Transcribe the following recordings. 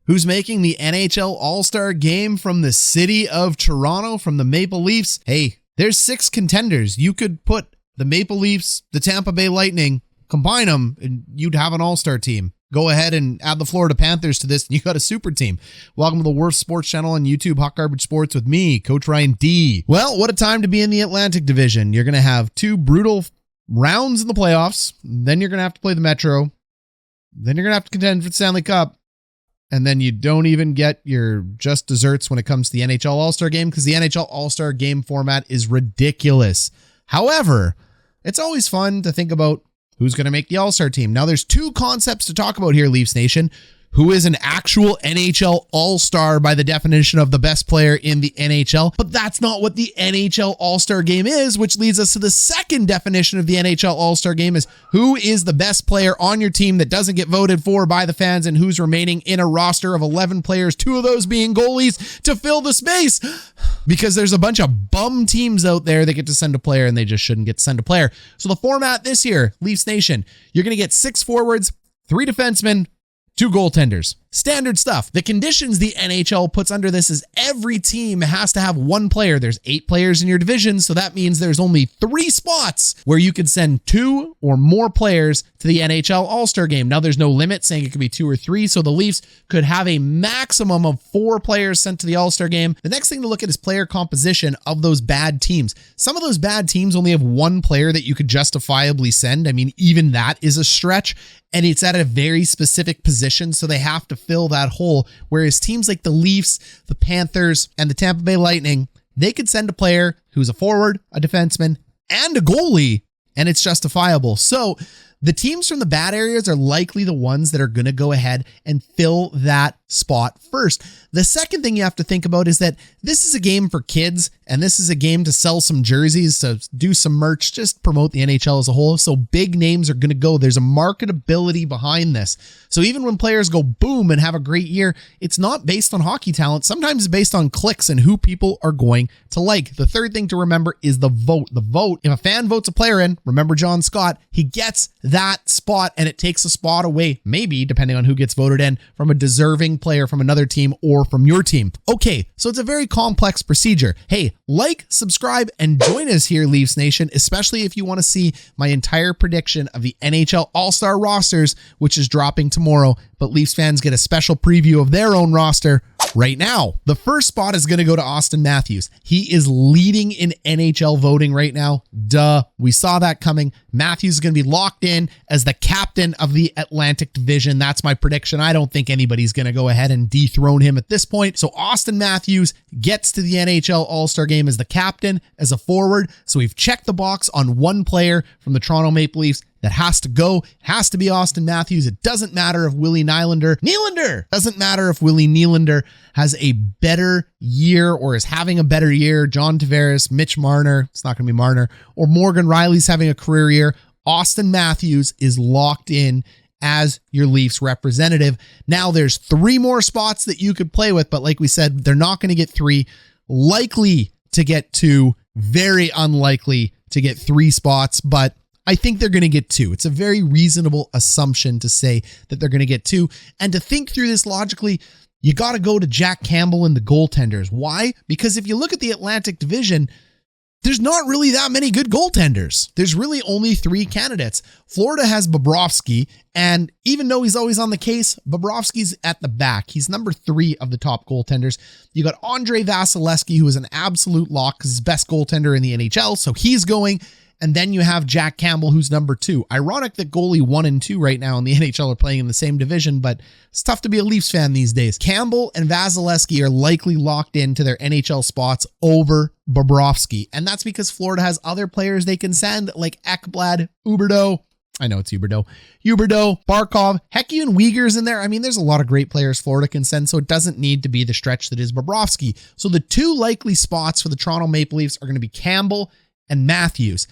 Who's making the NHL All-Star Game from the city of Toronto, from the Maple Leafs? Hey, there's 6 contenders. You could put the Maple Leafs, the Tampa Bay Lightning, combine them, and you'd have an All-Star team. Go ahead and add the Florida Panthers to this, and you got a super team. Welcome to the worst sports channel on YouTube, Hot Garbage Sports, with me, Coach Ryan D. Well, what a time to be in the Atlantic Division. You're going to have 2 brutal rounds in the playoffs. Then you're going to have to play the Metro. Then you're going to have to contend for the Stanley Cup. And then you don't even get your just desserts when it comes to the NHL All-Star Game, because the NHL All-Star Game format is ridiculous. However, it's always fun to think about who's going to make the All-Star team. Now, there's 2 concepts to talk about here, Leafs Nation. Who is an actual NHL All-Star by the definition of the best player in the NHL. But that's not what the NHL All-Star Game is, which leads us to the second definition of the NHL All-Star Game is who is the best player on your team that doesn't get voted for by the fans and who's remaining in a roster of 11 players, 2 of those being goalies, to fill the space. Because there's a bunch of bum teams out there that get to send a player and they just shouldn't get to send a player. So the format this year, Leafs Nation, you're going to get 6 forwards, 3 defensemen, 2 goaltenders. Standard stuff. The conditions the NHL puts under this is every team has to have 1 player. There's 8 players in your division, so that means there's only 3 spots where you could send 2 or more players to the NHL All-Star Game. Now, there's no limit saying it could be 2 or 3, so the Leafs could have a maximum of 4 players sent to the All-Star Game. The next thing to look at is player composition of those bad teams. Some of those bad teams only have 1 player that you could justifiably send. I mean, even that is a stretch, and it's at a very specific position, so they have to fill that hole. Whereas teams like the Leafs, the Panthers, and the Tampa Bay Lightning, they could send a player who's a forward, a defenseman, and a goalie, and it's justifiable. So the teams from the bad areas are likely the ones that are going to go ahead and fill that spot first. The second thing you have to think about is that this is a game for kids, and this is a game to sell some jerseys, to do some merch, just promote the NHL as a whole. So big names are going to go. There's a marketability behind this. So even when players go boom and have a great year, it's not based on hockey talent. Sometimes it's based on clicks and who people are going to like. The third thing to remember is the vote. The vote, if a fan votes a player in, remember John Scott, he gets that spot, and it takes a spot away, maybe, depending on who gets voted in, from a deserving player from another team or from your team. Okay, so it's a very complex procedure. Hey, like, subscribe, and join us here, Leafs Nation, especially if you want to see my entire prediction of the NHL All-Star rosters, which is dropping tomorrow, but Leafs fans get a special preview of their own roster right now. The first spot is going to go to Auston Matthews. He is leading in NHL voting right now. Duh. We saw that coming. Matthews is going to be locked in as the captain of the Atlantic Division. That's my prediction. I don't think anybody's going to go ahead and dethrone him at this point. So Auston Matthews gets to the NHL All-Star Game as the captain, as a forward. So we've checked the box on 1 player from the Toronto Maple Leafs that has to go. It has to be Auston Matthews. It doesn't matter if Willie Nylander. Doesn't matter if Willie Nylander has a better year or is having a better year. John Tavares, Mitch Marner, it's not going to be Marner, or Morgan Rielly's having a career year. Auston Matthews is locked in as your Leafs representative. Now there's 3 more spots that you could play with, but like we said, they're not going to get 3. Likely to get 2, very unlikely to get 3 spots, but I think they're going to get 2. It's a very reasonable assumption to say that they're going to get 2. And to think through this logically, you got to go to Jack Campbell and the goaltenders. Why? Because if you look at the Atlantic Division, there's not really that many good goaltenders. There's really only 3 candidates. Florida has Bobrovsky, and even though he's always on the case, Bobrovsky's at the back. He's number 3 of the top goaltenders. You got Andrei Vasilevsky, who is an absolute lock because he's best goaltender in the NHL, so he's going. And then you have Jack Campbell, who's number 2. Ironic that goalie 1 and 2 right now in the NHL are playing in the same division, but it's tough to be a Leafs fan these days. Campbell and Vasilevsky are likely locked into their NHL spots over Bobrovsky. And that's because Florida has other players they can send, like Ekblad, Huberdeau. I know it's Huberdeau, Barkov, heck, even Uyghur's in there. I mean, there's a lot of great players Florida can send, so it doesn't need to be the stretch that is Bobrovsky. So the 2 likely spots for the Toronto Maple Leafs are going to be Campbell and Matthews.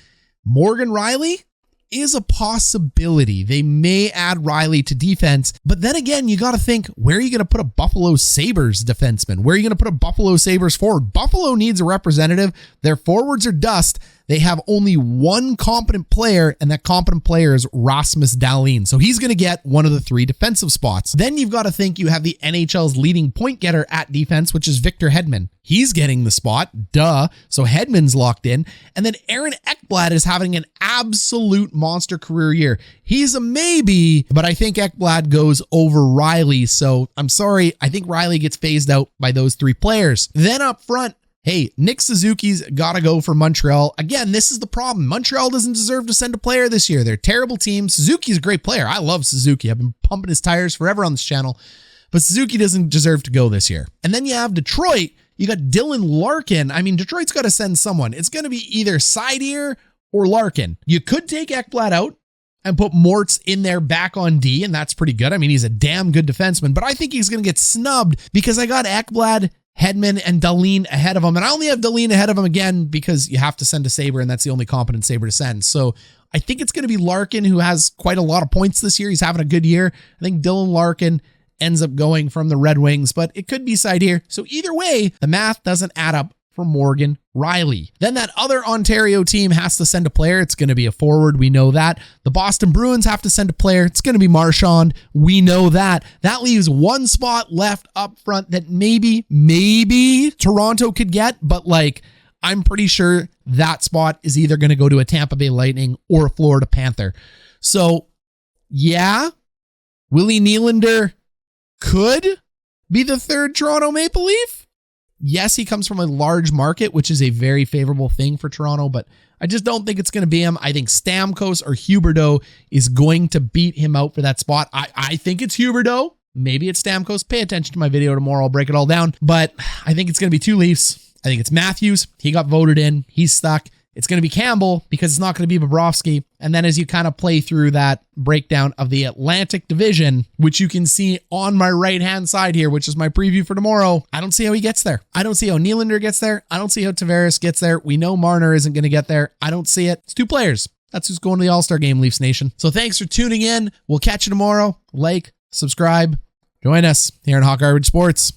Morgan Rielly is a possibility. They may add Rielly to defense, but then again, you got to think, where are you going to put a Buffalo Sabres defenseman? Where are you going to put a Buffalo Sabres forward? Buffalo needs a representative. Their forwards are dust. they have only one competent player, and that competent player is Rasmus Dahlin. So he's going to get one of the 3 defensive spots. Then you've got to think you have the NHL's leading point getter at defense, which is Victor Hedman. He's getting the spot, duh. So Hedman's locked in. And then Aaron Ekblad is having an absolute monster career year. He's a maybe, but I think Ekblad goes over Rielly. So I'm sorry, I think Rielly gets phased out by those 3 players. Then up front, hey, Nick Suzuki's got to go for Montreal. Again, this is the problem. Montreal doesn't deserve to send a player this year. They're a terrible team. Suzuki's a great player. I love Suzuki. I've been pumping his tires forever on this channel, but Suzuki doesn't deserve to go this year. And then you have Detroit. You got Dylan Larkin. I mean, Detroit's got to send someone. It's going to be either Sidier or Larkin. You could take Ekblad out and put Mortz in there back on D, and that's pretty good. I mean, he's a damn good defenseman, but I think he's going to get snubbed because I got Ekblad, Hedman, and Dahlin ahead of him. And I only have Dahlin ahead of him again because you have to send a Sabre, and that's the only competent Sabre to send. So I think it's going to be Larkin, who has quite a lot of points this year. He's having a good year. I think Dylan Larkin ends up going from the Red Wings, but it could be Sidier. So either way, the math doesn't add up for Morgan Rielly. Then that other Ontario team has to send a player. It's going to be a forward. We know that. The Boston Bruins have to send a player. It's going to be Marchand. We know that. That leaves one spot left up front that maybe Toronto could get, but like, I'm pretty sure that spot is either going to go to a Tampa Bay Lightning or a Florida Panther. So yeah, Willie Nylander could be the 3rd Toronto Maple Leaf. Yes, he comes from a large market, which is a very favorable thing for Toronto, but I just don't think it's going to be him. I think Stamkos or Huberdeau is going to beat him out for that spot. I think it's Huberdeau. Maybe it's Stamkos. Pay attention to my video tomorrow. I'll break it all down. But I think it's going to be 2 Leafs. I think it's Matthews. He got voted in. He's stuck. It's going to be Campbell because it's not going to be Bobrovsky. And then as you kind of play through that breakdown of the Atlantic Division, which you can see on my right-hand side here, which is my preview for tomorrow, I don't see how he gets there. I don't see how Nylander gets there. I don't see how Tavares gets there. We know Marner isn't going to get there. I don't see it. It's 2 players. That's who's going to the All-Star Game, Leafs Nation. So thanks for tuning in. We'll catch you tomorrow. Like, subscribe, join us here in Hot Garbage Sports.